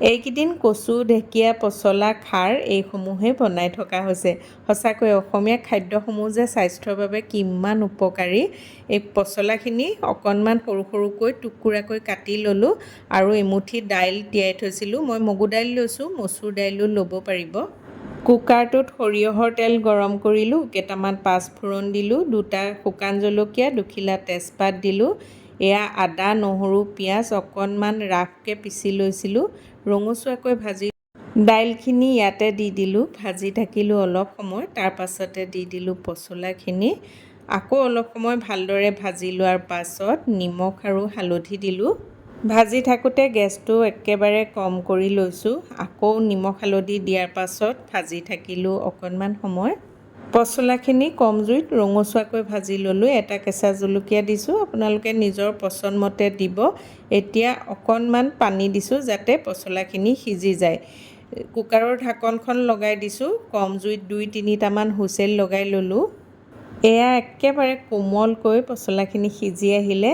এইকেইদিন কচু, ঢেকীয়া, পচলা, খাৰ এইসমূহেই বনাই থকা হৈছে। সঁচাকৈ অসমীয়া খাদ্যসমূহ যে স্বাস্থ্যৰ বাবে কিমান উপকাৰী। এই পচলাখিনি অকণমান সৰু সৰুকৈ টুকুৰাকৈ কাটি ল'লোঁ আৰু এমুঠি দাইল তিয়াই থৈছিলোঁ। মই মগু দাইল লৈছোঁ, মচুৰ দাইলো ল'ব পাৰিব। কুকাৰটোত সৰিয়হৰ তেল গৰম কৰিলোঁ, কেইটামান পাঁচফোৰণ দিলোঁ, 2টা শুকান জলকীয়া, 2খিলা তেজপাত দিলোঁ। এয়া আদা, নহৰু, পিঁয়াজ অকণমান ৰাফকৈ পিচি লৈছিলোঁ, ৰঙচুৱাকৈ ভাজি দাইলখিনি ইয়াতে দি দিলোঁ, ভাজি থাকিলোঁ অলপ সময়। তাৰ পাছতে দি দিলোঁ পচলাখিনি, আকৌ অলপ সময় ভালদৰে ভাজি লোৱাৰ পাছত নিমখ আৰু হালধি দিলোঁ। ভাজি থাকোঁতে গেছটো একেবাৰে কম কৰি লৈছোঁ। আকৌ নিমখ হালধি দিয়াৰ পাছত ভাজি থাকিলোঁ অকণমান সময়। পচলাখিনি কম জুইত ৰঙচুৱাকৈ ভাজি ল'লোঁ। এটা কেঁচা জলকীয়া দিছোঁ, আপোনালোকে নিজৰ পচন্দ মতে দিব। এতিয়া অকণমান পানী দিছোঁ যাতে পচলাখিনি সিজি যায়। কুকাৰৰ ঢাকনখন লগাই দিছোঁ, কম জুইত 2-3টামান হুইছেল লগাই ল'লোঁ। এয়া একেবাৰে কোমলকৈ পচলাখিনি সিজি আহিলে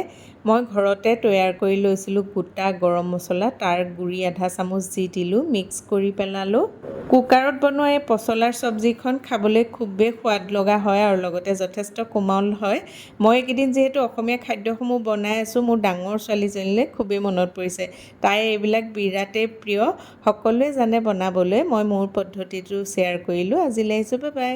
মই ঘৰতে তৈয়াৰ কৰি লৈছিলোঁ গোটা গৰম মছলা, তাৰ গুড়ি আধা চামুচ দি দিলোঁ, মিক্স কৰি পেলালোঁ। কুকাৰত বনোৱা এই পচলাৰ চব্জিখন খাবলৈ খুবেই সোৱাদ লগা হয় আৰু লগতে যথেষ্ট কোমল হয়। মই এইকেইদিন যিহেতু অসমীয়া খাদ্যসমূহ বনাই আছোঁ, মোৰ ডাঙৰ ছোৱালীজনীলৈ খুবেই মনত পৰিছে। তাই এইবিলাক বিৰাটেই প্ৰিয়, সকলোৱে জানে বনাবলৈ। মই মোৰ পদ্ধতিটো শ্বেয়াৰ কৰিলোঁ। আজিলৈ আহিছোঁ, বাই বাই।